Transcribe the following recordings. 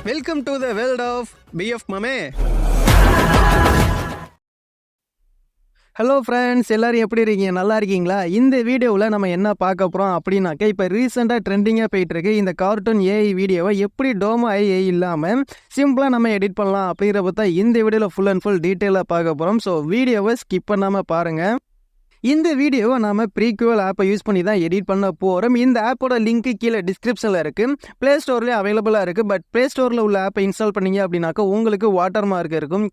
Welcome to the world of PF மாமே. Hello friends, எல்லோரும் எப்படி இருக்கீங்க? நல்லா இருக்கீங்களா? இந்த வீடியோவில் நம்ம என்ன பார்க்க போகிறோம் அப்படின்னாக்கா, இப்போ ரீசெண்டாக ட்ரெண்டிங்காக போயிட்டுருக்கு இந்த கார்ட்டூன் ஏஐ வீடியோவை எப்படி டோமோ ஏஐ இல்லாமல் சிம்பிளாக நம்ம எடிட் பண்ணலாம் அப்படிங்கிறத தான் இந்த வீடியோவில் ஃபுல் அண்ட் ஃபுல் டீட்டெயிலாக பார்க்க போகிறோம். ஸோ வீடியோவை ஸ்கிப் பண்ணாமல் பாருங்கள். இந்த வீடியோவை நாம் ப்ரீக்வல் ஆப்பை யூஸ் பண்ணி தான் எடிட் பண்ண போகிறோம். இந்த ஆப்போட லிங்க்கு கீழே டிஸ்கிரிப்ஷனில் இருக்குது. ப்ளே ஸ்டோர்லேயே அவைலபிளாக இருக்குது. பட் ப்ளே ஸ்டோரில் உள்ள ஆப்பை இன்ஸ்டால் பண்ணிங்க அப்படின்னாக்கா உங்களுக்கு வாட்டர் மார்க் இருக்கும்.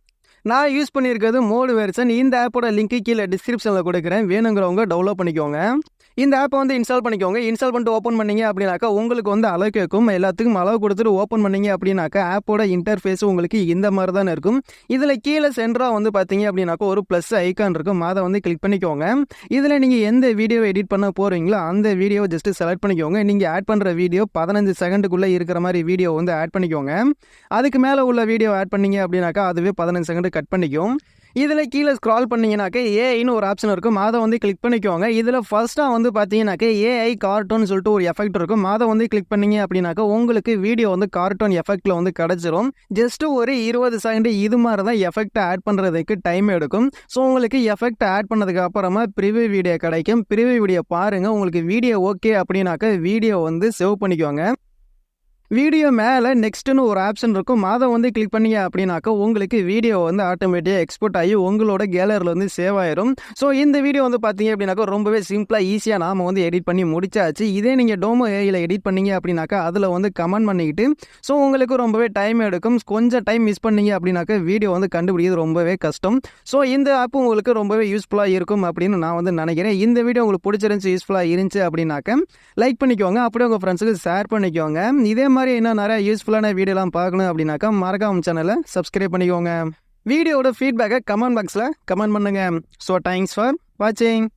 நான் யூஸ் பண்ணியிருக்கிறது மோடு வெர்ஷன். இந்த ஆப்போட லிங்க்கு கீழே டிஸ்கிரிப்ஷனில் கொடுக்குறேன். வேணுங்கிறவங்க டவுன்லோட் பண்ணிக்கோங்க. இந்த ஆப்பை வந்து இன்ஸ்டால் பண்ணிக்கோங்க. இன்ஸ்டால் பண்ணிட்டு ஓப்பன் பண்ணிங்க அப்படின்னாக்கா உங்களுக்கு வந்து அளவு கேட்கும். எல்லாத்துக்கும் அளவு கொடுத்துட்டு ஓப்பன் பண்ணிங்க அப்படின்னாக்கா ஆப்போட இன்டர்ஃபேஸ் உங்களுக்கு இந்த மாதிரி தான் இருக்கும். இதில் கீழே சென்டராக வந்து பார்த்தீங்க அப்படின்னாக்கா ஒரு ப்ளஸ் ஐக்கான் இருக்கும். அதை வந்து கிளிக் பண்ணிக்கோங்க. இதில் நீங்கள் எந்த வீடியோவை எடிட் பண்ண போகிறீங்களோ அந்த வீடியோவை ஜஸ்ட்டு செலக்ட் பண்ணிக்கோங்க. நீங்கள் ஆட் பண்ணுற வீடியோ 15 செகண்டுக்குள்ளே இருக்கிற மாதிரி வீடியோ வந்து ஆட் பண்ணிக்கோங்க. அதுக்கு மேலே உள்ள வீடியோ ஆட் பண்ணிங்க அப்படின்னாக்கா அதுவே 15 செகண்டு கட் பண்ணிக்கும். இதில் கீழே ஸ்க்ரால் பண்ணிங்கனாக்கா ஏஐன்னு ஒரு ஆப்ஷன் இருக்கும். அதை வந்து கிளிக் பண்ணிக்கோங்க. இதில் ஃபஸ்ட்டாக வந்து பார்த்தீங்கன்னாக்கா ஏஐ கார்ட்டூன் சொல்லிட்டு ஒரு எஃபெக்ட் இருக்கும். அதை வந்து கிளிக் பண்ணிங்க அப்படின்னாக்கா உங்களுக்கு வீடியோ வந்து கார்ட்டூன் எஃபெக்டில் வந்து கிடச்சிரும். ஜஸ்ட்டு ஒரு 20 செகண்டு இது மாதிரி தான் எஃபெக்ட் ஆட் பண்ணுறதுக்கு டைம் எடுக்கும். ஸோ உங்களுக்கு எஃபெக்ட் ஆட் பண்ணதுக்கு அப்புறமா ப்ரிவியூ வீடியோ கிடைக்கும். ப்ரிவியூ வீடியோ பாருங்கள். உங்களுக்கு வீடியோ ஓகே அப்படின்னாக்கா வீடியோ வந்து சேவ் பண்ணிக்கோங்க. வீடியோ மேலே நெக்ஸ்ட்டுன்னு ஒரு ஆப்ஷன் இருக்கும். அதை வந்து கிளிக் பண்ணிங்க அப்படின்னாக்கா உங்களுக்கு வீடியோ வந்து ஆட்டோமேட்டிக்காக எக்ஸ்போர்ட் ஆகி உங்களோட கேலரியில் வந்து சேவ் ஆயிரும். ஸோ இந்த வீடியோ வந்து பார்த்தீங்க அப்படின்னாக்கா ரொம்பவே சிம்பிளாக ஈஸியாக நாம் வந்து எடிட் பண்ணி முடிச்சாச்சு. இதே நீங்கள் டோமோ ஏஐயில் எடிட் பண்ணீங்க அப்படின்னாக்கா அதில் வந்து கமெண்ட் பண்ணிக்கிட்டு ஸோ உங்களுக்கு ரொம்பவே டைம் எடுக்கும். கொஞ்சம் டைம் மிஸ் பண்ணீங்க அப்படின்னாக்கா வீடியோ வந்து கண்டுபிடிக்கிறது ரொம்பவே கஷ்டம். ஸோ இந்த ஆப் உங்களுக்கு ரொம்பவே யூஸ்ஃபுல்லாக இருக்கும் அப்படின்னு நான் வந்து நினைக்கிறேன். இந்த வீடியோ உங்களுக்கு பிடிச்சிருந்துச்சி, யூஸ்ஃபுல்லாக இருந்துச்சு அப்படின்னாக்கா லைக் பண்ணிக்கோங்க. அப்படியே உங்கள் ஃப்ரெண்ட்ஸுக்கு ஷேர் பண்ணிக்கோங்க. இதே மாதிரி இன்னும் நிறைய யூஸ்ஃபுல்லான வீடியோலாம் பார்க்கணும் அப்படின்னாக்கா மறக்காம சேனலை சப்ஸ்கிரைப் பண்ணிக்கோங்க. வீடியோட ஃபீட்பேக்கை கமெண்ட் பாக்ஸில் கமெண்ட் பண்ணுங்கள். ஸோ தேங்க்ஸ் ஃபார் வாட்சிங்.